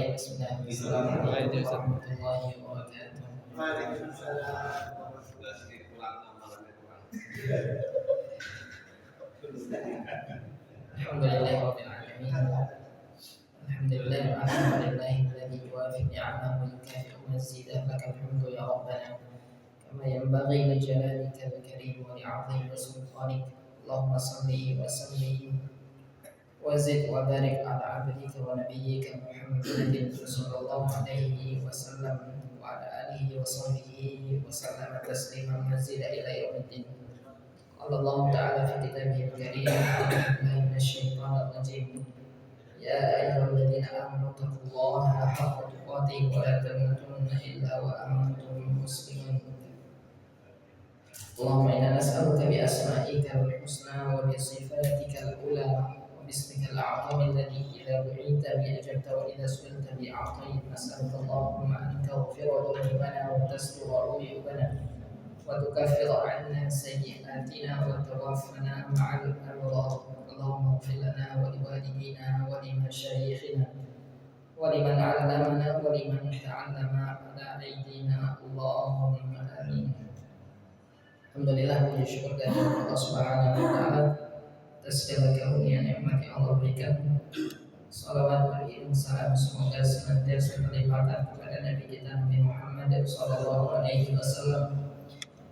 Baik, Assalamualaikum warahmatullahi wabarakatuh. Alhamdulillahirabbil alamin. Alhamdulillahilladzi yuwaffi ni'amahu wa yukafi'u mazidah. Lakal hamdu ya rabbana kama yanbaghi li jalalika al-karim wa li'azimi sultanik. Allahumma shalli wa sallim وزد وبارك على عبدك ونبيك محمد صلى الله عليه وسلم وعلى آله وصحبه وسلم تسليما مزيدا إلى يوم الدين. قال الله تعالى في كتابه الكريم: أعوذ بالله من الشيطان الرجيم. يا أيها الذين آمنوا اتقوا الله حق تقاته ولا تموتن إلا وأنتم مسلمون. اللهم إنا نسألك بأسمائك الحسنى وبصفاتك العلى باسمك الأعظم الذي إذا دعيت به أجبت وإذا سئلت به أعطيت. نسألك اللهم أن تغفر ذنوبنا وتستر عيوبنا وتكفر عنا سيئاتنا وتوفنا مع الأبرار. اللهم اغفر لنا ولوالدينا ولمشايخنا ولمن علمنا ولمن تعلم على أيدينا اللهم آمين. Alhamdulillah, puji syukur dari Allah Subhanahu wa Ta'ala atas segala karunia nikmat yang Allah berikan. Salawat beriring salam semoga senantiasa terlimpahkan kepada Nabi kita Nabi Muhammad sallallahu alaihi wasallam,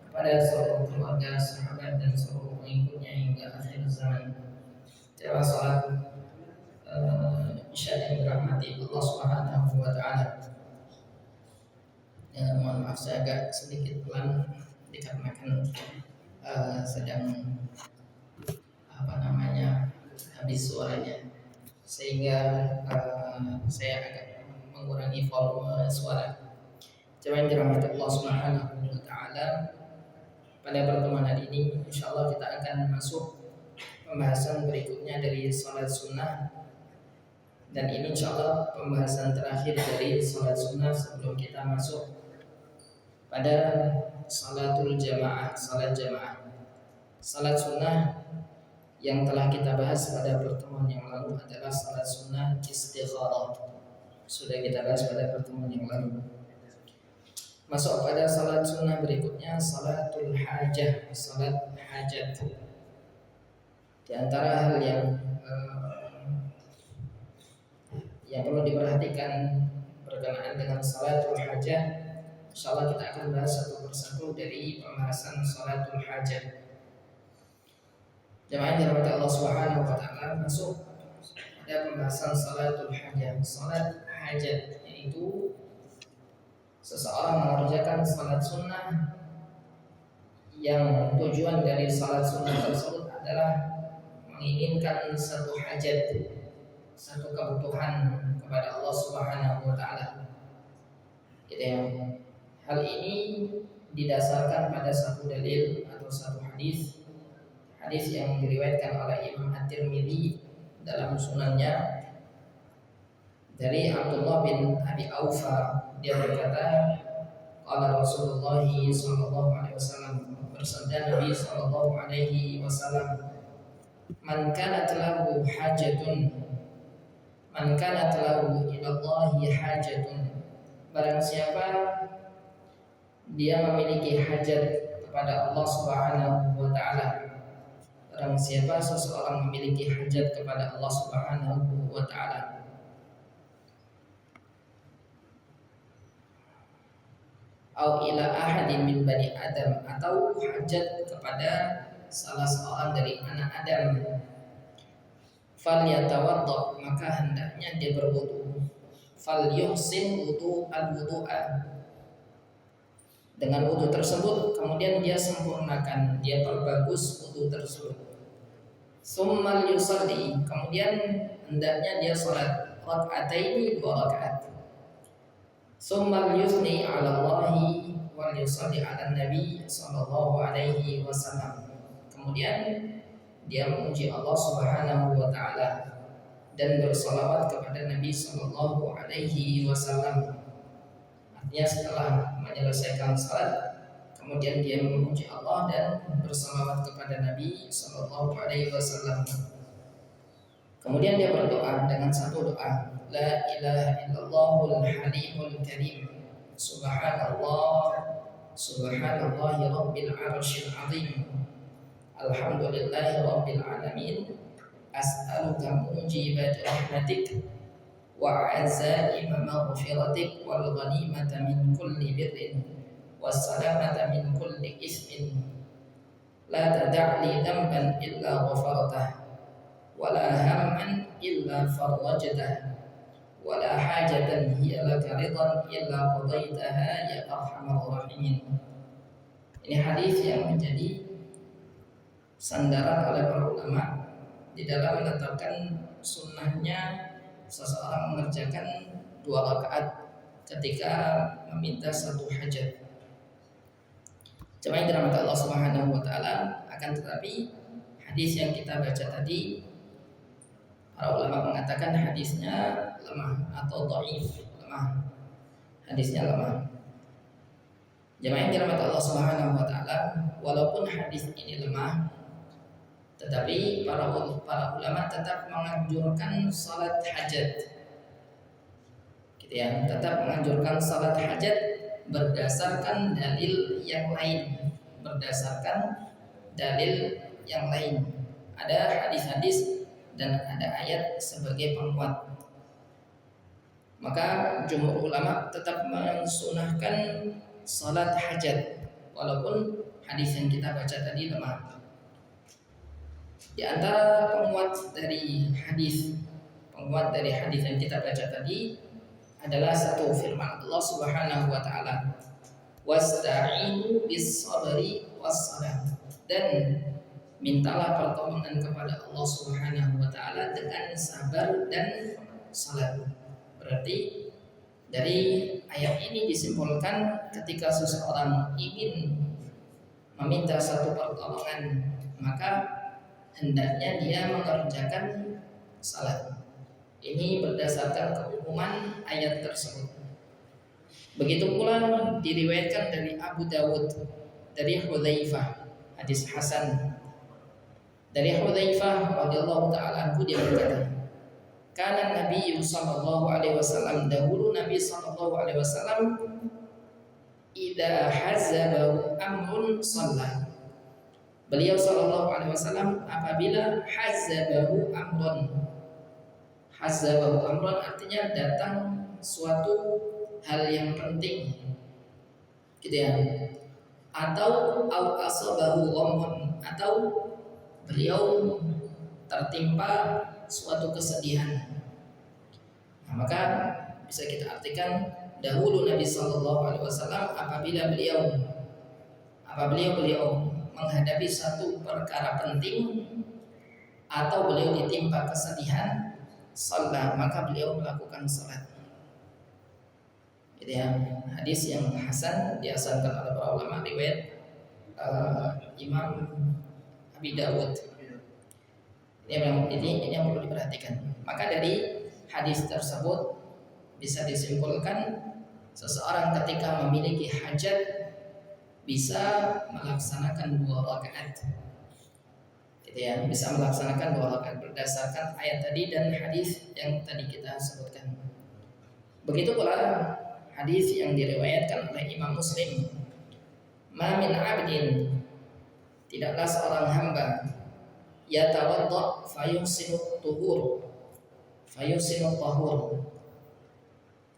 kepada seluruh keluarga, sahabat dan seluruh pengikutnya hingga akhir zaman. Jemaah salat Isya yang dirahmati Allah Subhanahu wa Ta'ala. Mohon maaf saya agak sedikit pelan dikarenakan sedang habis suaranya, sehingga saya agak mengurangi volume suara. Jemaah yang dirahmati Allah Subhanahu wa Ta'ala, pada pertemuan hari ini insyaallah kita akan masuk pembahasan berikutnya dari salat sunnah, dan ini insyaallah pembahasan terakhir dari salat sunnah sebelum kita masuk pada salatul jamaah, salat jamaah. Salat sunnah yang telah kita bahas pada pertemuan yang lalu adalah salat sunnah istikharah. Sudah kita bahas pada pertemuan yang lalu. Masuk pada salat sunnah berikutnya, salatul hajah, salat hajat. Di antara hal yang perlu diperhatikan berkenaan dengan salatul hajah, insyaallah kita akan bahas satu persatu dari pembahasan salatul hajah. Jemaah yang dirahmati Allah Subhanahu wa Ta'ala, masuk pada pembahasan salatul hajat. Salat hajat yaitu seseorang mengerjakan salat sunnah yang tujuan dari salat sunnah tersebut adalah menginginkan satu hajat, satu kebutuhan kepada Allah Subhanahu wa Ta'ala. Gitu ya. Hal ini didasarkan pada satu dalil atau satu hadis yang diriwayatkan oleh Imam At-Tirmidzi dalam sunannya dari Abdullah bin Abi Aufa. Dia berkata, qala Rasulullah sallallahu alaihi wasallam, bersabda Nabi sallallahu alaihi wasallam, man kanat lahu ila Allahi hajatun, barang siapa dia memiliki hajat kepada Allah Subhanahu wa Ta'ala. Barang siapa seseorang memiliki hajat kepada Allah Subhanahu wa Ta'ala, au ila ahadin min bani Adam, atau hajat kepada salah seorang dari anak Adam, falyatawadda, maka hendaknya dia berwudu, falyuhsin wudu'a, dengan wudu tersebut kemudian dia sempurnakan, dia perbagus wudu tersebut. Tsummal yusalli, kemudian hendaknya dia salat raka'ataini, 2 rakaat. Tsummal yusni 'ala Allahi wa yusalli 'ala Nabi sallallahu alaihi wasallam, kemudian dia memuji Allah Subhanahu wa Ta'ala dan bersalawat kepada Nabi sallallahu alaihi wasallam. Artinya setelah menyelesaikan salat, kemudian dia memuji Allah dan bersalawat kepada Nabi sallallahu alaihi wasallam. Kemudian dia berdoa dengan satu doa, la ilaha illallahul halimul karim, subhanallah subhanallahi rabbil arsyil azim, alhamdulillahi rabbil alamin, as'aluka mujibat rahmatik wa azaima maghfiratik wal ghanimata min kulli birrin was salamata min kulli ismin, la tada'li dhanban illa ghafartah wala hamman illa farajtah wala hajatan hiya laka ridan illa qadaitaha ya arhamar rahimin. Ini hadis yang menjadi sandaran oleh para ulama di dalam menetapkan sunnahnya seseorang mengerjakan 2 rakaat ketika meminta satu hajat. Jemaah yang dirahmati Allah Subhanahu wa taala, akan tetapi hadis yang kita baca tadi para ulama mengatakan hadisnya lemah atau dhaif, lemah. Hadisnya lemah. Jemaah yang dirahmati Allah Subhanahu wa taala, walaupun hadis ini lemah, tetapi para ulama tetap menganjurkan salat hajat. Gitu ya, tetap menganjurkan salat hajat berdasarkan dalil yang lain, berdasarkan dalil yang lain. Ada hadis-hadis dan ada ayat sebagai penguat. Maka jumhur ulama tetap mensunahkan salat hajat walaupun hadis yang kita baca tadi lemah. Di antara penguat dari hadis yang kita baca tadi adalah satu firman Allah Subhanahu wa taala, wasta'inu bis sabri was salah, dan mintalah pertolongan kepada Allah Subhanahu wa taala dengan sabar dan salat. Berarti dari ayat ini disimpulkan ketika seseorang ingin meminta satu pertolongan, maka hendaknya dia mengerjakan salat. Ini berdasarkan keumuman ayat tersebut. Begitu pula diriwayatkan dari Abu Dawud dari Hudzaifah, hadis hasan. Dari Hudzaifah radhiyallahu taala anhu dia berkata, kana Nabi sallallahu alaihi wasallam, dahulu Nabi sallallahu alaihi wasallam idza hazabahu amrun shalla. Beliau sallallahu alaihi wasallam apabila hazabahu amrun artinya datang suatu hal yang penting, gitu ya, atau au asabahu ghammun, atau beliau tertimpa suatu kesedihan. Nah, maka bisa kita artikan dahulu Nabi Sallallahu Alaihi Wasallam apabila beliau menghadapi satu perkara penting atau beliau ditimpa kesedihan, salat, maka beliau melakukan salat. Itu ya, hadis yang hasan dihasankan oleh para ulama, riwayat Imam Abi Dawud. Ini yang perlu diperhatikan. Maka dari hadis tersebut bisa disimpulkan seseorang ketika memiliki hajat bisa melaksanakan 2 rakaat. Gitu ya, bisa melaksanakan 2 rakaat berdasarkan ayat tadi dan hadis yang tadi kita sebutkan. Begitu pula hadis yang diriwayatkan oleh Imam Muslim, ma min 'abdin, tidaklah seorang hamba yatawadda fayuhsinu tahur,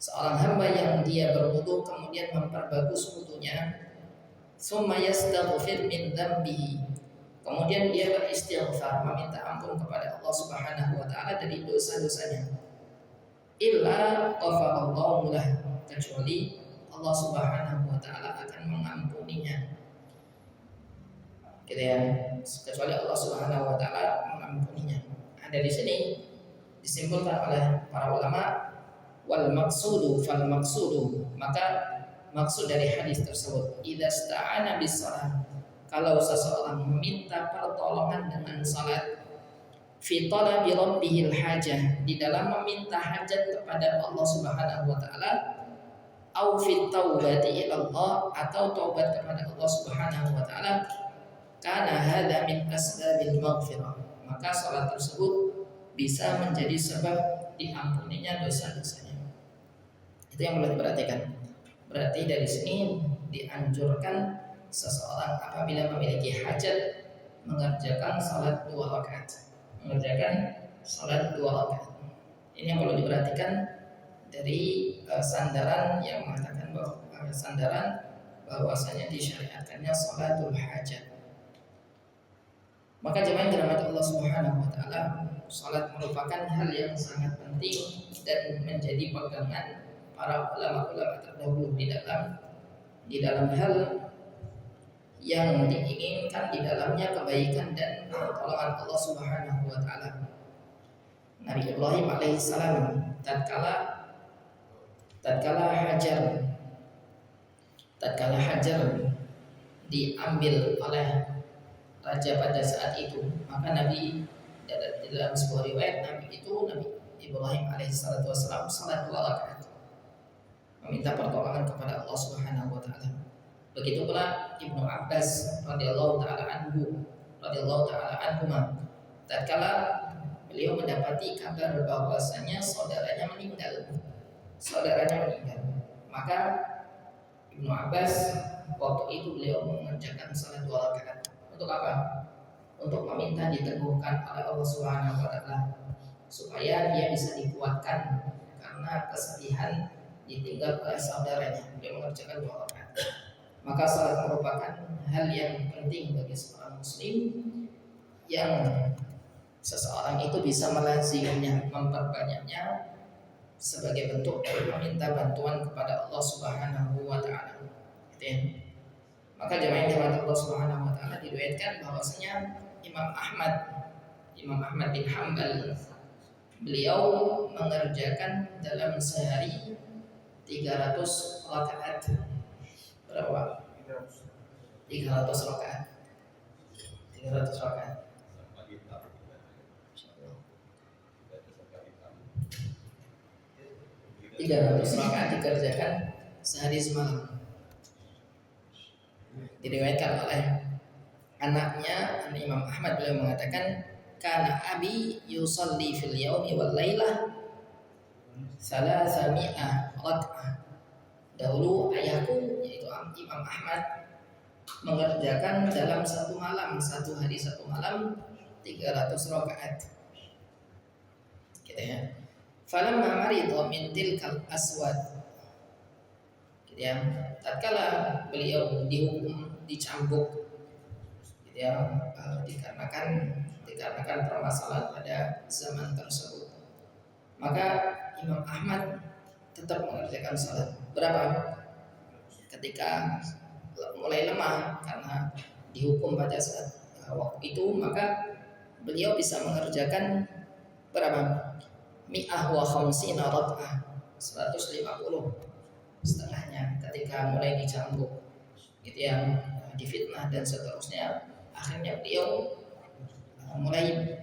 seorang hamba yang dia berwudu kemudian memperbagus wudunya, summa yastaghfir min dzambihi, kemudian dia beristighfar meminta ampun kepada Allah Subhanahu wa taala dari dosa-dosanya, illa ghafarallahu lah, kecuali Allah Subhanahu wa taala akan mengampuninya. Gitu ya, kecuali Allah Subhanahu wa taala mengampuninya. Ada di sini disimpulkan oleh para ulama, wal maqsudu fal maqsudu, maka maksud dari hadis tersebut idza sta'ana bis shalah, kalau seseorang meminta pertolongan dengan salat, fi talabi rabbihil hajah, di dalam meminta hajat kepada Allah Subhanahu wa taala, au fi taubati ila Allah, atau taubat kepada Allah Subhanahu wa taala, kana hadza min asbabil maghfirah, maka salat tersebut bisa menjadi sebab diampuninya dosa-dosanya. Itu yang perlu diperhatikan. Berarti dari sini dianjurkan seseorang apabila memiliki hajat mengerjakan salat 2 rakaat. Mengerjakan salat 2 rakaat. Ini yang perlu diperhatikan dari sandaran yang mengatakan bahwa bahwasanya disyariatkannya salatul hajat. Maka jemaah yang dirahmati Allah Subhanahu wa taala, salat merupakan hal yang sangat penting dan menjadi pegangan para ulama-ulama terdahulu di dalam hal yang diinginkan di dalamnya kebaikan dan pertolongan Allah Subhanahu wa taala. Nabi Ibrahim alaihissalam tatkala Hajar diambil oleh raja pada saat itu, maka Nabi dalam sebuah riwayat Nabi Ibrahim alaihissalam salat 2 rakaat meminta pertolongan kepada Allah Subhanahu wa taala. Begitu pula Ibnu Abbas radhiyallahu taala anhuma tatkala beliau mendapati kabar bahwasanya saudaranya meninggal, maka Ibnu Abbas waktu itu beliau mengerjakan salat 2 rakaat. Untuk apa? Untuk meminta diteguhkan oleh Allah Subhanahu wa taala supaya dia bisa dikuatkan karena kesedihan ditinggal oleh saudaranya. Dia mengerjakan 2 rakaat. Maka salat merupakan hal yang penting bagi seorang muslim yang seseorang itu bisa melaziminya, memperbanyaknya sebagai bentuk meminta bantuan kepada Allah Subhanahu wa taala. Maka jemaah yang dirahmati Allah Subhanahu wa taala, diriwayatkan bahwasanya Imam Ahmad bin Hanbal beliau mengerjakan dalam sehari 300 rakaat. Berapa? 300 rakaat. 300 rakaat. 300 rakaat dikerjakan sehari semalam. Diriwayatkan oleh anaknya Imam Ahmad, beliau mengatakan kana abi yusalli fil yaumi wal lailah 300 rakaat. Dahulu ayahku yaitu Imam Ahmad mengerjakan dalam satu hari satu malam 300 rakaat. Gitu ya. Falamma marida min tilkal aswad, gitu ya, tatkala beliau dicambuk, gitu ya, dikarenakan permasalahan pada zaman tersebut, maka Imam Ahmad tetap mengerjakan salat. Berapa? Ketika mulai lemah karena dihukum pada saat waktu itu, maka beliau bisa mengerjakan berapa? 150 rakaat, 150 setengahnya ketika mulai dicambuk, gitu ya, difitnah dan seterusnya. Akhirnya beliau mulai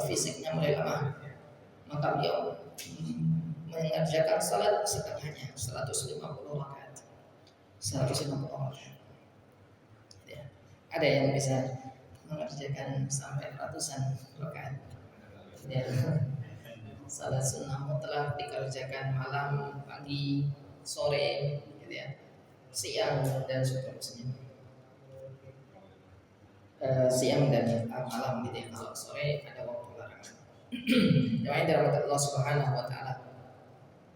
fisiknya mulai lemah, maka beliau mengerjakan salat setengahnya, 150 rakaat. 150 rakaat. Ya. Ada yang bisa mengerjakan sampai ratusan rakaat. Ya. Salat sunnah mutlak dikerjakan malam, pagi, sore, gitu ya, siang dan seterusnya. Siang dan malam, gitu ya. Kalau sore ada waktu larangan. Yang dirahmati Allah Subhanahu wa taala.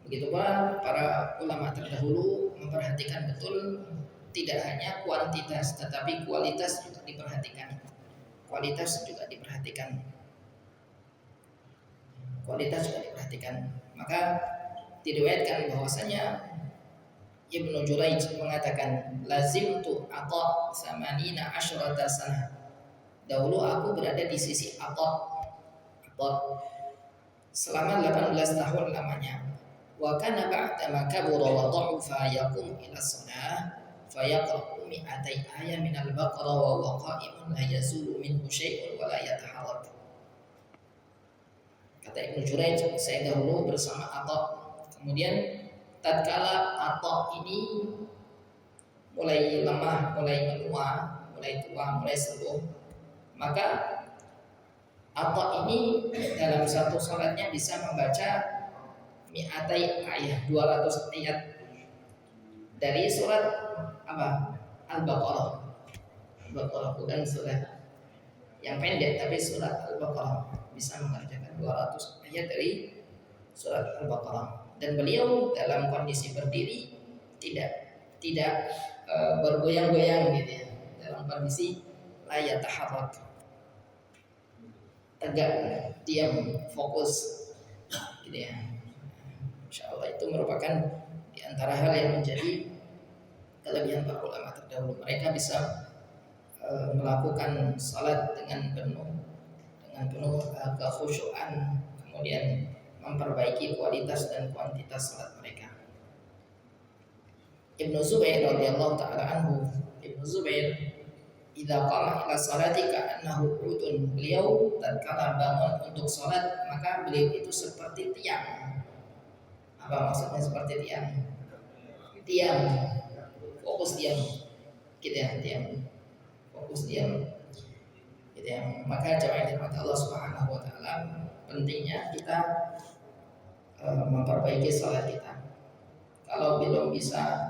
Begitu pula para ulama terdahulu memperhatikan betul tidak hanya kuantitas tetapi kualitas juga diperhatikan. Maka diriwayatkan bahwasanya Ibnu Jurayj mengatakan lazimtu Atha 18 sanah. Dahulu aku berada di sisi Atha selama 18 tahun lamanya. Wa kana ba'da ma kabura wa dha'ufa yaqum ila shalah fa yaqra'u 200 ayat min al-Baqarah wa huwa qa'imun la yazulu minhu syai'un wa la yataharrak. Kata Ibnu Jurayj, saya dahulu bersama Atha. Kemudian tatkala Atha ini mulai lemah, mulai menua, mulai tua, mulai sepuh, maka Atau ini dalam satu sholatnya bisa membaca mi'atai ayat, 200 ayat dari surat apa? Al-Baqarah. Al-Baqarah bukan surat yang pendek, tapi surat Al-Baqarah, bisa mengerjakan 200 ayat dari surat Al-Baqarah. Dan beliau dalam kondisi berdiri tidak bergoyang-goyang gitu ya, dalam kondisi la yataharrak, tegak, diam, fokus gitu ya. Insyaallah itu merupakan di antara hal yang menjadi kelebihan para ulama terdahulu. Mereka bisa melakukan salat dengan penuh kekhusyuan, kemudian memperbaiki kualitas dan kuantitas salat mereka. Ibnu Zubair radhiyallahu taala anhu, Ibnu Zubair idza qama ila salati ka'annahu udun, beliau tatkala bangun untuk salat maka beliau itu seperti tiang. Apa maksudnya seperti tiang? Tiang, fokus diam, gitu ya, diam, fokus diam, gitu ya. Maka jamaah dirahmati Allah Subhanahu Wa Taala, pentingnya kita memperbaiki salat kita. Kalau belum bisa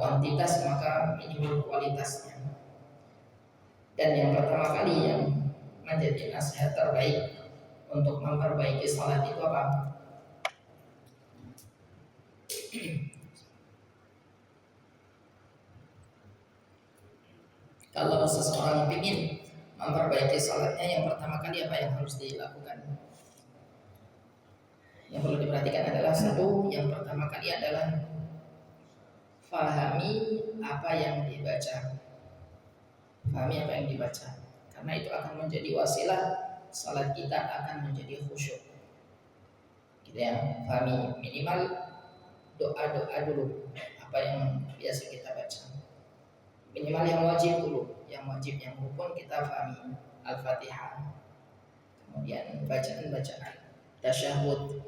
kuantitas, maka minimal kualitasnya. Dan yang pertama kali yang menjadi nasihat terbaik untuk memperbaiki salat itu apa? Kalau seseorang ingin memperbaiki salatnya, yang pertama kali apa yang harus dilakukan? Yang perlu diperhatikan adalah satu, yang pertama kali adalah fahami apa yang dibaca. Fahami apa yang dibaca, karena itu akan menjadi wasilah salat kita akan menjadi khusyuk. Gitu ya, fahami minimal doa-doa dulu apa yang biasa kita baca. Minimal yang wajib dulu, yang rukun kita fahami, Al-Fatihah, kemudian bacaan-bacaan tasyahud,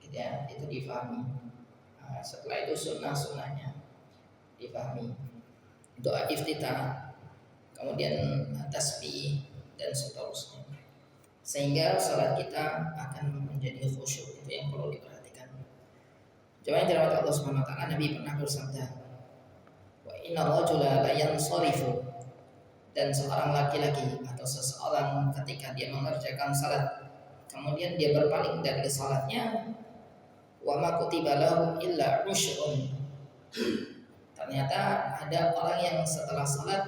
gitu ya, itu difahami. Setelah itu sunnah-sunnahnya difahami, doa iftitah, kemudian tasbih dan seterusnya, sehingga salat kita akan menjadi khusyuk. Itu yang perlu diperhatikan. Jemaah dirahmati Allah Subhanahu wa taala, Nabi pernah bersabda, "Wa inna rajula la yansarifu," dan seorang laki-laki atau seseorang ketika dia mengerjakan salat kemudian dia berpaling dari salatnya, wa ma kutiba lahu illa usyrun, ternyata ada orang yang setelah salat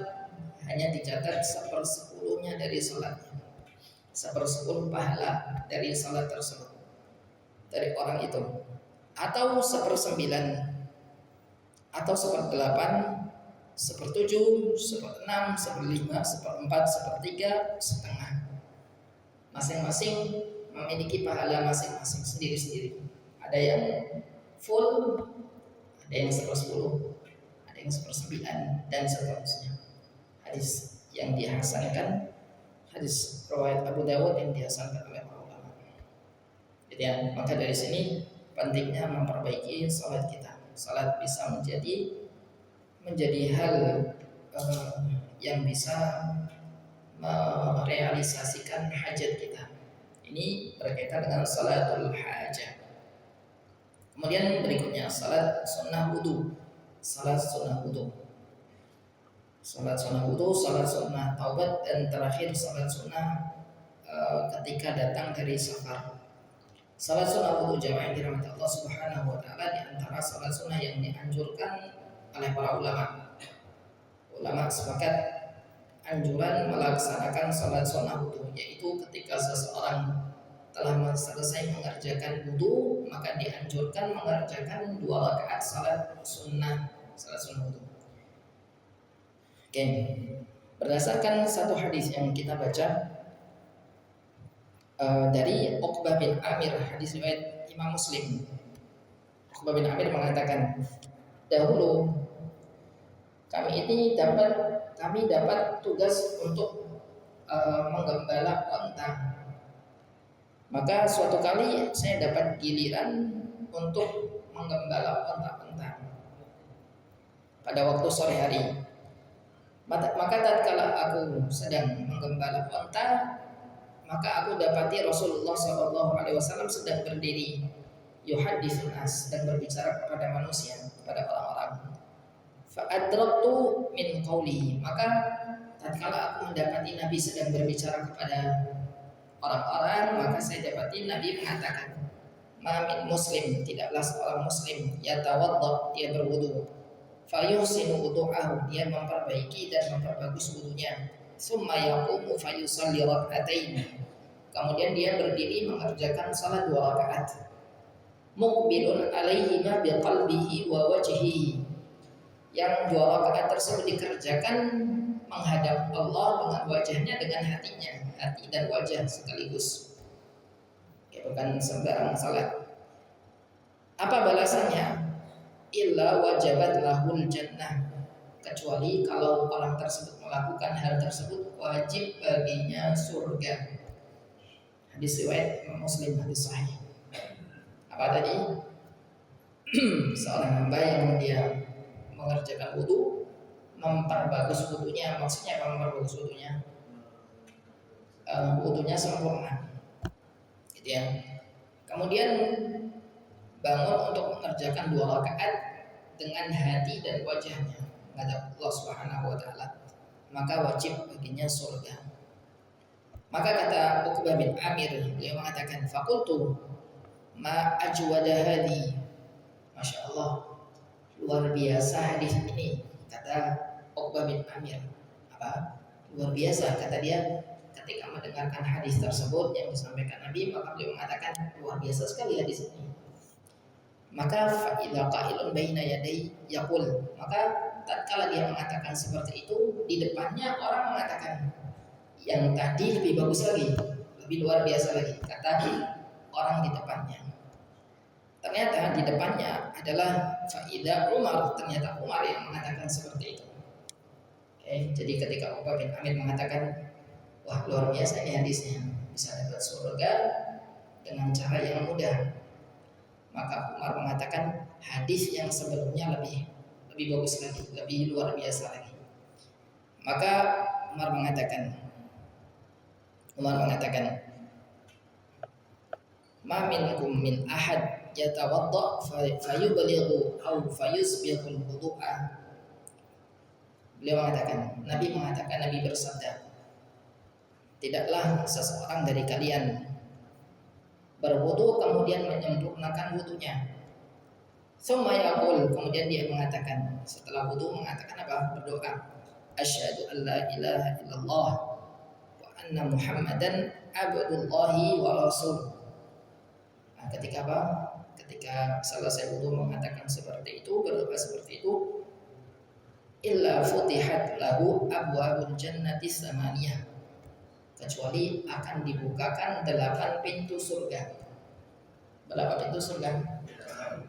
hanya dicatat 1/10 dari salatnya, 1/10 pahala dari salat tersebut dari orang itu, atau 1/9, atau 1/8, 1/7, 1/6, 1/5, 1/4, 1/3, setengah. Masing-masing memiliki pahala masing-masing sendiri-sendiri. Ada yang full, ada yang 1/10, ada yang 1/9 dan seterusnya. Hadis yang dihasankan, hadis riwayat Abu Dawud yang dihasankan oleh para ulama. Jadi maka dari sini pentingnya memperbaiki salat kita. Salat bisa menjadi hal yang bisa merealisasikan hajat kita. Ini berkaitan dengan salatul hajah. Kemudian berikutnya salat sunnah wudu. Salat sunnah wudu. Salat sunnah wudu, salat sunnah taubat, dan terakhir salat sunnah ketika datang dari safar. Salat sunnah wudu jamaah yang dirahmati Allah Subhanahu wa taala di antara salat sunnah yang dianjurkan oleh para ulama. Ulama sepakat anjuran melaksanakan salat sunnah wudu, yaitu ketika seseorang telah selesai mengerjakan wudu maka dianjurkan mengerjakan 2 rakaat salat sunnah wudu. Oke. Berdasarkan satu hadis yang kita baca dari Uqbah bin Amir, hadis riwayat Imam Muslim. Uqbah bin Amir mengatakan, dahulu kami dapat tugas untuk menggembala onta. Maka suatu kali saya dapat giliran untuk menggembala onta-onta pada waktu sore hari. Maka tatkala aku sedang menggembala onta, maka aku dapati Rasulullah SAW sedang berdiri yuhaditsun nas, dan berbicara kepada manusia, kepada orang-orang. Fa'adraktu min qawlihi, maka tatkala aku mendapati Nabi sedang berbicara kepada orang-orang, maka saya dapati Nabi mengatakan, ma min muslim, tidaklah seorang muslim yatawadda, dia berwudu, fayuhsinu wudu'ahu, dia memperbaiki dan memperbagus wudunya, summa yaqumu fayusalli rak'atain, kemudian dia berdiri mengerjakan salat 2 rakaat, muqbilun alaihima biqalbihi wa wajhihi, yang 2 rakaat tersebut dikerjakan menghadap Allah dengan wajahnya, dengan hatinya, hati dan wajah sekaligus, ya, bukan sembarang salat. Apa balasannya? Illa wajabat lahul jannah, kecuali kalau orang tersebut melakukan hal tersebut wajib baginya surga. Hadis riwayat Muslim, hadis sahih. Apa tadi? Seorang hamba yang dia mengerjakan wudu, memperbagus wudunya, maksudnya apa memperbagus wudunya? Wudunya sempurna, gitu ya. Kemudian bangun untuk mengerjakan 2 rakaat dengan hati dan wajahnya menghadap Allah Subhanahu wa taala, maka wajib baginya surga. Maka kata Uqbah bin Amir, beliau mengatakan, faqultu ma ajwada hadi, Masya Allah, luar biasa hadis ini, kata Uqbah bin Amir. Apa? Luar biasa, kata dia ketika mendengarkan hadis tersebut yang disampaikan Nabi, maka beliau mengatakan luar biasa sekali hadis ini. Maka fa'idha qailun baina yaday yaqul, maka tatkala dia mengatakan seperti itu, di depannya orang mengatakan yang tadi lebih bagus lagi, lebih luar biasa lagi, kata orang di depannya. Ternyata di depannya adalah fa'idha Umar, ternyata Umar yang mengatakan seperti itu. Oke, jadi ketika Uqbah bin Amir mengatakan, wah luar biasa ini hadisnya, bisa dapat surga dengan cara yang mudah, maka Umar mengatakan hadis yang sebelumnya lebih bagus lagi, lebih luar biasa lagi. Maka Umar mengatakan, ma minkum min ahad yatawadda fayubalighu aw fayusbighul wudu'a. Beliau mengatakan, Nabi bersabda, tidaklah seseorang dari kalian berwudu kemudian menyempurnakan wudunya. Summa yaqul, kemudian dia mengatakan, setelah wudu mengatakan apa? Berdoa, asyhadu an la ilaha illallah wa anna Muhammadan abdullahi wa rasuluh. Nah, ketika apa? Ketika selesai wudu mengatakan seperti itu, berdoa seperti itu, illa futihat lahu abwabul jannati samaniyah, kecuali akan dibukakan 8 pintu surga. Berapa pintu surga?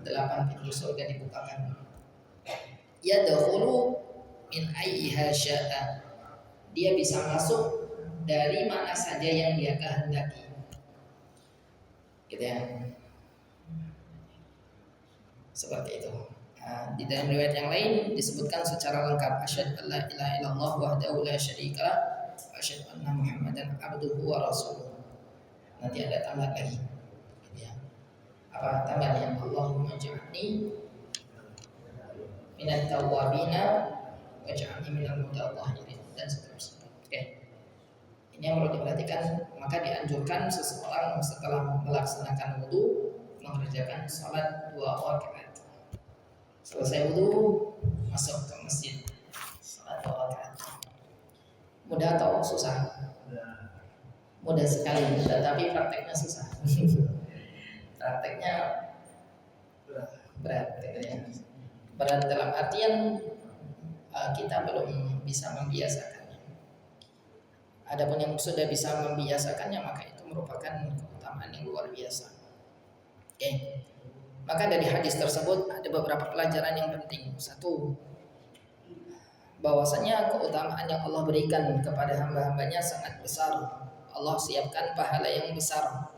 8 pintu surga dibukakan. Yadkhulu min ayyiha sya'a, dia bisa masuk dari mana saja yang dia kehendaki. Gitu ya. Seperti itu. Nah, di dalam riwayat yang lain disebutkan secara lengkap, asyhadu an la ilaha illallah wahdahu la syarika lah wa asyhadu anna Muhammadan abduhu wa rasuluh. Nanti ada tambahan lagi. Gitu ya. Apa tambahannya? Allahumma ij'alni minat tawwabina waj'alni minal mutatahhirin, dan seterusnya. Oke. Ini yang perlu diperhatikan. Maka dianjurkan seseorang setelah melaksanakan wudu mengerjakan salat 2 rakaat. Selesai wudu masuk ke masjid, salat 2 rakaat. Mudah atau susah? Mudah sekali, tetapi prakteknya susah. Prakteknya berat, ya. Berat dalam artian kita belum bisa membiasakannya. Adapun yang sudah bisa membiasakannya, maka itu merupakan keutamaan yang luar biasa. Oke. Maka dari hadis tersebut ada beberapa pelajaran yang penting. 1, bahwasanya keutamaan yang Allah berikan kepada hamba-hambanya sangat besar. Allah siapkan pahala yang besar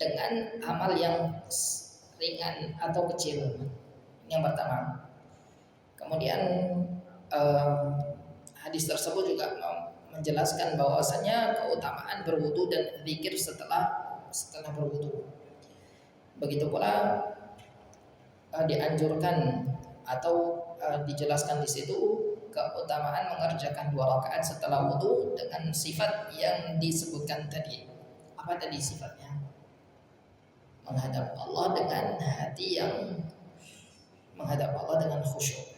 dengan amal yang ringan atau kecil. Yang pertama. Kemudian hadis tersebut juga menjelaskan bahwasanya keutamaan berwudu dan zikir setelah berwudu. Begitu pula dianjurkan atau dijelaskan di situ keutamaan mengerjakan 2 rakaat setelah wudu dengan sifat yang disebutkan tadi. Apa tadi sifatnya? Menghadap Allah dengan hati yang menghadap Allah dengan khusyuk.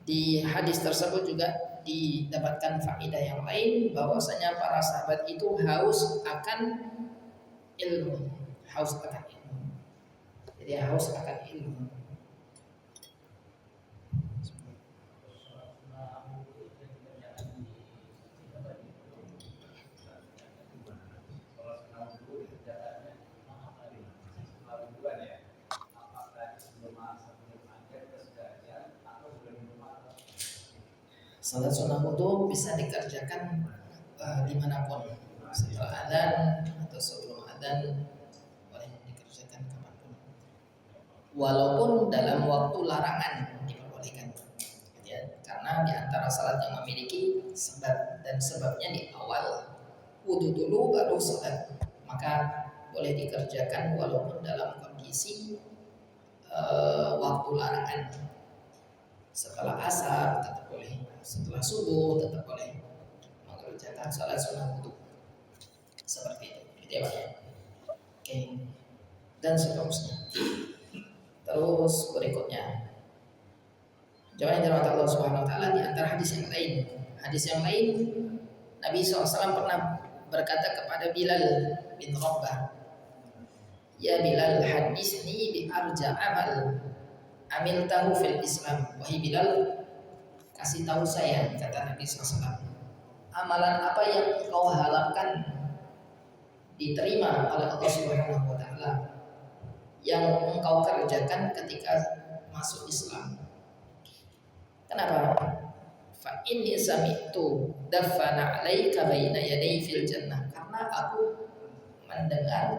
Di hadis tersebut juga didapatkan faedah yang lain bahwasanya para sahabat itu haus akan ilmu. Jadi haus akan ilmu. Salat sunnah wudu bisa dikerjakan dimanapun, setelah adzan atau sebelum adzan boleh dikerjakan kapanpun, walaupun dalam waktu larangan diperbolehkan, ya, karena di antara salat yang memiliki sebab dan sebabnya di awal wudu dulu baru salat, maka boleh dikerjakan walaupun dalam kondisi waktu larangan. Setelah asar tetap boleh, setelah subuh tetap boleh mengerjakan salat sunnah wudu seperti itu, gitu ya Pak ya. Oke, dan seterusnya. Terus berikutnya, jemaah yang dirahmati Allah Subhanahu Wa Taala, di antara hadis yang lain, Nabi SAW pernah berkata kepada Bilal bin Rabah, ya Bilal, hadisni bi arja amal amil tahu fil Islam. Wahai Bilal, kasih tahu saya, kata Nabi SAW, amalan apa yang kau harapkan diterima oleh Allah Subhanahu Wa Taala yang engkau kerjakan ketika masuk Islam. Kenapa? Fa inni sami'tu dafana 'alaika baina yaday fil jannah. Karena aku mendengar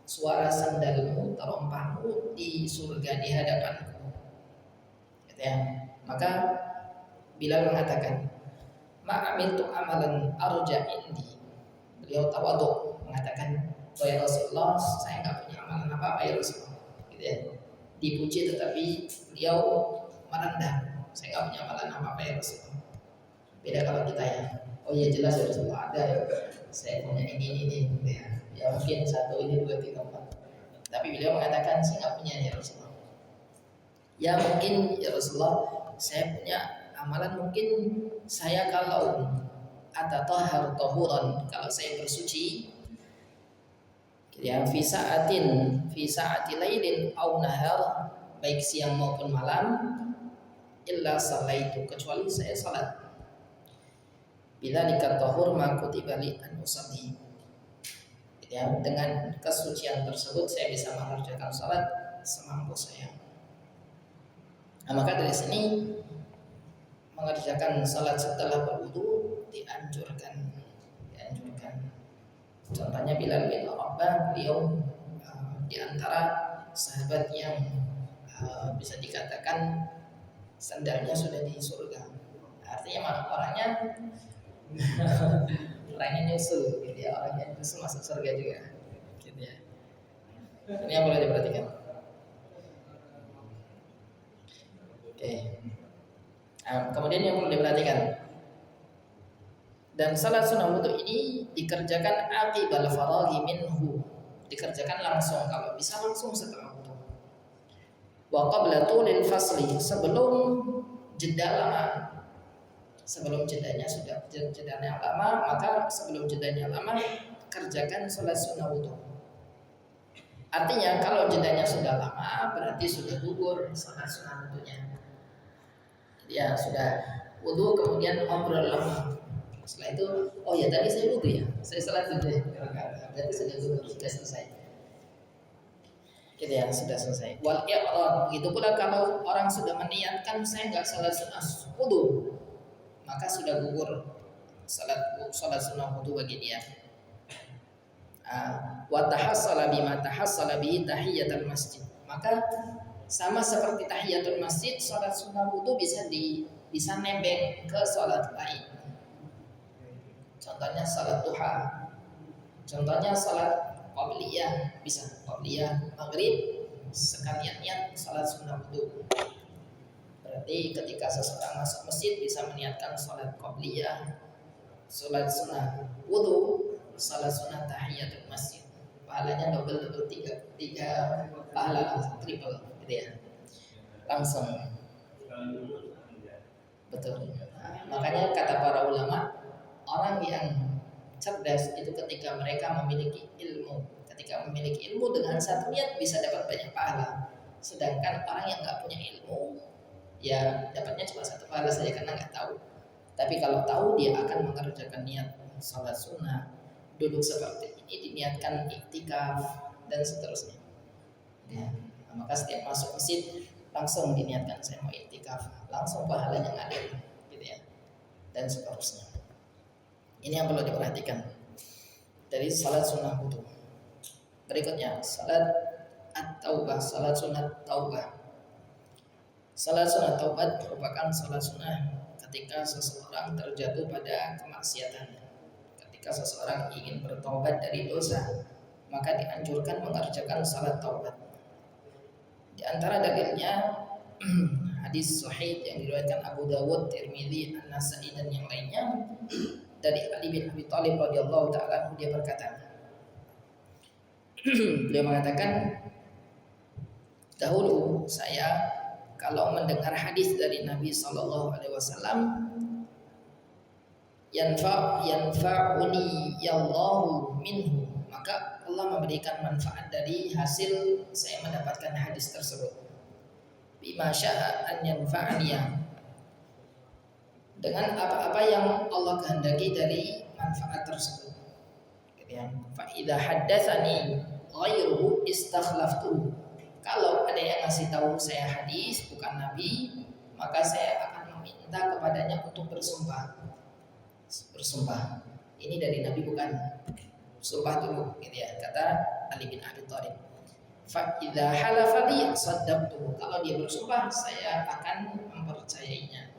suara sandalmu, terompahmu di surga di hadapanku. Gitu ya. Maka Bilal mengatakan, ma'amiltu amalan arja indi. Beliau tawadhu mengatakan, ya Rasulullah, saya nggak punya amalan apa-apa ya Rasulullah. Gitu ya. Dipuji tetapi beliau merendah. Saya nggak punya amalan apa-apa ya Rasulullah. Beda kalau kita ya. Oh iya jelas ya Rasulullah, ada ya. Saya punya ini gitu ya. Ya mungkin 1, ini 2, 3, 4. Tapi beliau mengatakan saya nggak punya ya Rasulullah. Ya mungkin ya Rasulullah, saya punya amalan, mungkin saya kalau atatahhar tahuran, kalau saya bersuci ya fi sa'ati lailin au nahar, baik siang maupun malam, illa salaitu, kecuali saya salat. Bila dikatahur ma kutiba li an usalli. Ya, dengan kesucian tersebut saya bisa mengerjakan salat semampu saya. Nah, maka dari sini mengerjakan salat setelah berwudu dianjurkan. Contohnya Bilal bin Rabah, beliau di antara sahabat yang bisa dikatakan sandalnya sudah di surga. Artinya orangnya nyusul, gitu ya, orangnya nyusul masuk surga juga, gitu ya. Ini yang boleh diperhatikan. Oke. Kemudian yang perlu diperhatikan, dan salat sunnah wudu ini dikerjakan aqibal faraghi minhu, dikerjakan langsung, kalau bisa langsung setelah wudu. Wa qabla tulil fasli, sebelum jeda lama. Sebelum jedanya lama, maka sebelum jedanya lama kerjakan salat sunnah wudu. Artinya kalau jedanya sudah lama berarti sudah gugur salat sunnah wudunya. Ya sudah wudu kemudian ngobrol lama. Setelah itu, oh ya tadi saya wudu ya, saya salat dulu ya. Berarti sudah gugur, sudah selesai. Gitu ya, sudah selesai. Wal i'rad, begitu pula kalau orang sudah meniatkan saya enggak salat sunnah wudu, maka sudah gugur salat sunnah wudu bagi dia. Wa tahassala bima tahassala bihi tahiyatul masjid, maka sama seperti tahiyatul masjid, salat sunnah wudu bisa bisa nebeng ke sholat lain. Contohnya sholat duha, contohnya sholat qabliyah, bisa qabliyah maghrib sekalian niat sholat sunnah wudu. Berarti ketika seseorang masuk masjid bisa meniatkan sholat qabliyah, sholat sunnah wudu, sholat sunnah tahiyatul masjid. Pahalanya double tiga pahala triple gitu ya. Langsung. Betul. Makanya kata para ulama, orang yang cerdas itu ketika mereka memiliki ilmu, ketika memiliki ilmu dengan satu niat bisa dapat banyak pahala. Sedangkan orang yang nggak punya ilmu, ya dapatnya cuma satu pahala saja karena nggak tahu. Tapi kalau tahu dia akan mengerjakan niat sholat sunnah, duduk seperti ini diniatkan iktikaf dan seterusnya. Ya, maka setiap masuk masjid langsung diniatkan saya mau iktikaf, langsung pahalanya ngalir gitu ya, dan seterusnya. Ini yang perlu diperhatikan dari salat sunnah wudu. Berikutnya salat at-taubah, salat sunat taubah. Salat sunat taubat merupakan salat sunnah ketika seseorang terjatuh pada kemaksiatan. Ketika seseorang ingin bertobat dari dosa, maka dianjurkan mengerjakan salat taubat. Di antara dalilnya hadis sahih yang diriwayatkan Abu Dawud, Tirmidzi, An-Nasa'i dan yang lainnya dari Ali bin Abi Thalib radhiyallahu taala dia berkata, beliau mengatakan, dahulu saya kalau mendengar hadis dari Nabi sallallahu alaihi wasallam, yanfa'uni yallahu minhu, maka Allah memberikan manfaat dari hasil saya mendapatkan hadis tersebut. Bima syaa an yanfa'aniya, dengan apa-apa yang Allah kehendaki dari manfaat tersebut. Fa idza haddatsani ghairuhu istakhlaftu. Kalau ada yang ngasih tahu saya hadis bukan Nabi, maka saya akan meminta kepadanya untuk bersumpah. Bersumpah. Ini dari Nabi bukan. Sumpah dulu gitu ya, kata Ali bin Abi Thalib. Fa idza halafa li saddaqtu, kalau dia bersumpah saya akan mempercayainya.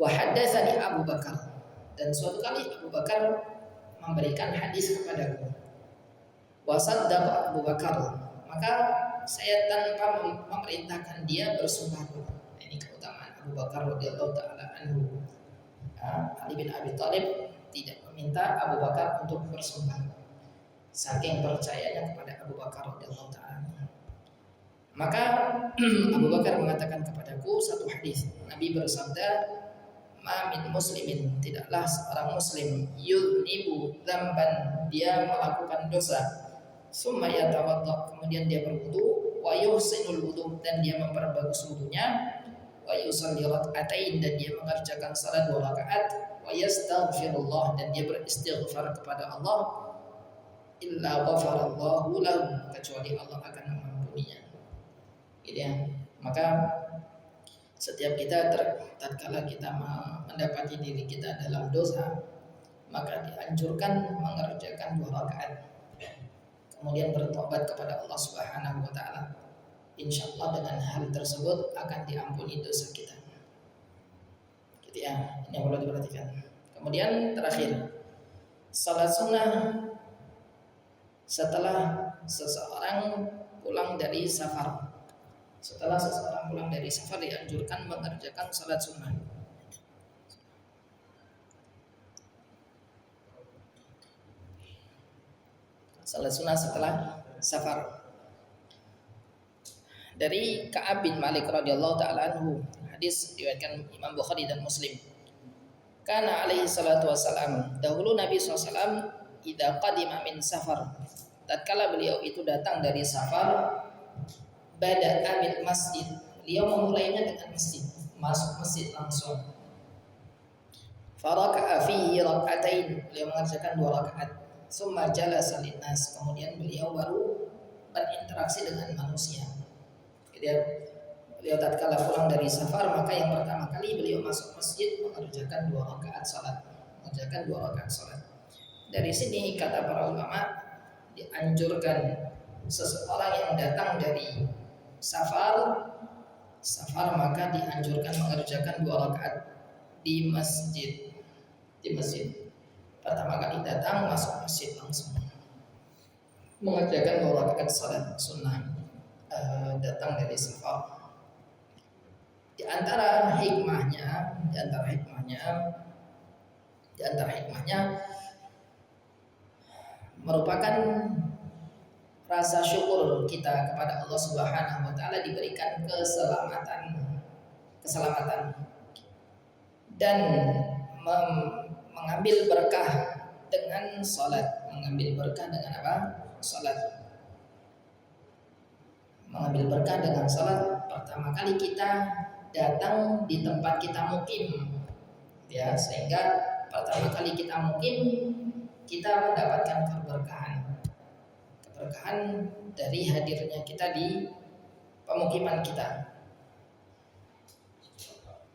Wa haddatsani Abu Bakar, dan suatu kali Abu Bakar memberikan hadis kepadaku. Wa saddaqa Abu Bakar, maka saya tanpa memerintahkan dia bersumpah dulu. Ini keutamaan Abu Bakar radhiyallahu taala anhu. Ali bin Abi Thalib tidak meminta Abu Bakar untuk bersumpah, saking percayanya kepada Abu Bakar radhiyallahu taala. Maka Abu Bakar mengatakan kepadaku satu hadis. Nabi bersabda, "Ma min muslimin, tidaklah seorang muslim yudnibu dzamban, dia melakukan dosa, summa yatawadda, kemudian dia berwudu, wa yuhsinul wudu, dan dia memperbagus wudunya, wa yusalli rak'atain, dan dia mengerjakan salat 2 rakaat, wa yastaghfirullah, dan dia beristighfar kepada Allah, illa ghafarallahu lahu, kecuali Allah akan mengampuninya." Gitu ya. Maka setiap kita tatkala kita mendapati diri kita dalam dosa, maka dianjurkan mengerjakan 2 rakaat, kemudian bertobat kepada Allah Subhanahu wa taala. Insyaallah dengan hal tersebut akan diampuni dosa kita. Gitu ya, ini yang perlu diperhatikan. Kemudian terakhir, salat sunnah setelah seseorang pulang dari safar. Setelah seseorang pulang dari safar dianjurkan mengerjakan salat sunnah. Salat sunnah setelah safar. Dari Ka'ab bin Malik radhiyallahu taala anhu, hadis diriwayatkan Imam Bukhari dan Muslim. Kana alaihi salatu wassalam, dahulu Nabi SAW idza qadima min safar, tatkala beliau itu datang dari safar, bada'a bil masjid, beliau memulainya dengan masjid, masuk masjid langsung. Faraka'a fihi rak'atain, beliau mengerjakan 2 rakaat. Summa jalasa linnas, kemudian beliau baru berinteraksi dengan manusia. Beliau tatkala pulang dari safar, maka yang pertama kali beliau masuk masjid mengerjakan 2 rakaat salat, mengerjakan 2 rakaat salat. Dari sini kata para ulama dianjurkan seseorang yang datang dari safar safar maka dianjurkan mengerjakan 2 rakaat di masjid. Pertama kali datang masuk masjid langsung mengerjakan 2 rakaat salat sunnah datang dari safar. Di antara hikmahnya merupakan rasa syukur kita kepada Allah Subhanahu wa taala diberikan keselamatan dan mengambil berkah dengan salat. Mengambil berkah dengan apa? Salat. Mengambil berkah dengan salat. Pertama kali kita datang di tempat kita mukim, ya, sehingga pertama kali kita mukim kita mendapatkan keberkahan dari hadirnya kita di pemukiman kita.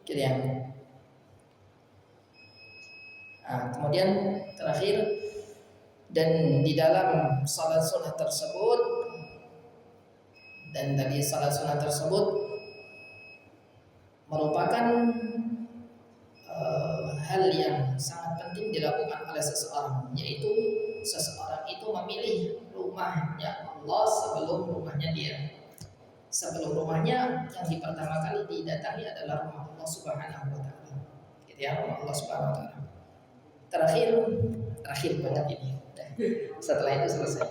Gitu ya. Nah, kemudian terakhir, dan di dalam salat sunnah tersebut merupakan hal yang sangat penting dilakukan oleh seseorang, yaitu seseorang itu memilih rumahnya Allah sebelum rumahnya dia. Sebelum rumahnya yang pertama kali didatangi adalah rumah Allah Subhanahu wa taala. Gitu ya, rumah Allah Subhanahu wa taala. Terakhir banget ini. Setelah itu selesai.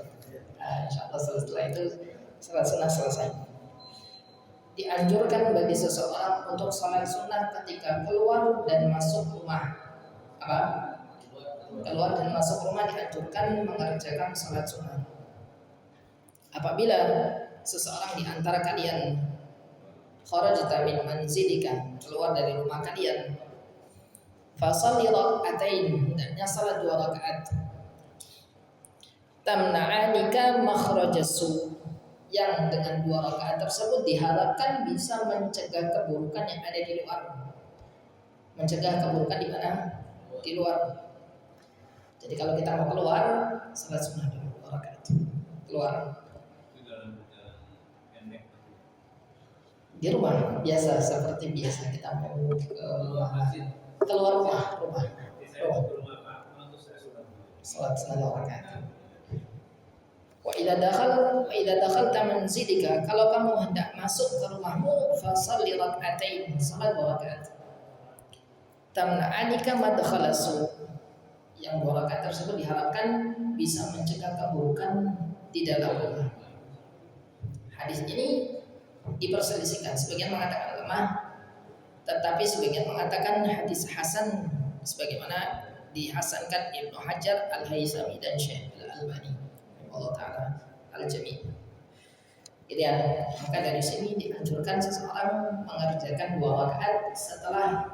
Insyaallah setelah itu salat sunnah selesai. Dianjurkan bagi seseorang untuk salat sunnah ketika keluar dan masuk rumah. Keluar dan masuk rumah dianjurkan mengerjakan salat sunnah. Apabila seseorang di antara kalian kharajta min manzilika, keluar dari rumah kalian, fasalli rak'atain, hendaknya salat 2 rakaat, tamna'anika makhrajas su, yang dengan 2 rakaat tersebut diharapkan bisa mencegah keburukan yang ada di luar. Mencegah keburukan di mana? Di luar. Jadi kalau kita mau keluar, salat sunnah 2 rakaat. Keluar. Di rumah biasa, seperti biasa kita mau keluar rumah. Salat sunnah 2 rakaat. Wa idza dakhalta manzilika, kalau kamu hendak masuk ke rumahmu, fasalli rak'atain, salat 2 rakaat. Tamna'anika madkhalasu, yang 2 rakaat tersebut diharapkan bisa mencegah keburukan di dalam rumah. Hadis ini diperselisihkan, sebagian mengatakan lemah, tetapi sebagian mengatakan hadis hasan, sebagaimana dihasankan Ibnu Hajar Al-Haythami dan Syekh Al-Albani Allah Ta'ala Al-Jami'. Jadi ya, maka dari sini dianjurkan seseorang mengerjakan 2 rakaat setelah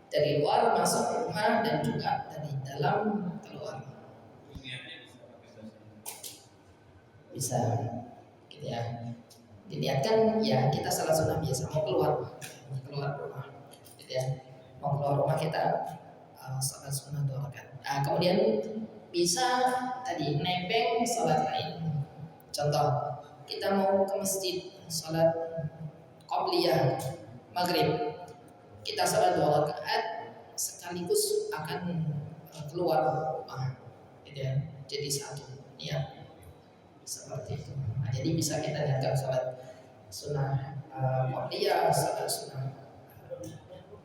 dari luar masuk rumah dan juga dari dalam keluar. Bisa, gitu ya. Diniatkan ya kita salat sunnah biasa, mau keluar rumah, gitu ya. Mau keluar rumah kita salat sunnah 2 rakaat. Nah, kemudian bisa tadi nebeng salat lain. Contoh, kita mau ke masjid salat qobliyah maghrib, kita salat 2 rakaat sekaligus akan keluar rumah, gitu ya. Jadi satu niat seperti itu. Nah, jadi bisa kita niatkan salat sunnah qobliyah, salat sunnah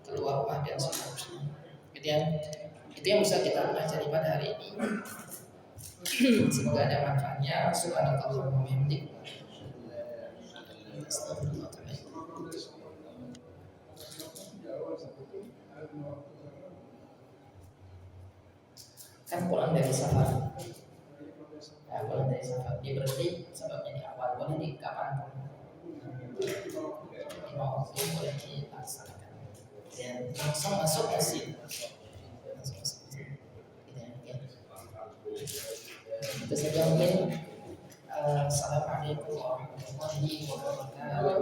keluar rumah dan seterusnya, gitu ya. Itu yang bisa kita pelajari pada hari ini. Semoga ada manfaatnya. Subhanakallahumma wa bihamdik. Kan pulang dari safar. Ya, pulang dari safar. Dia berarti sebabnya di awal, boleh di kapan pun. Mau boleh dilaksanakan. Dan langsung masuk masjid. Itu saja mungkin. Assalamualaikum warahmatullahi wabarakatuh.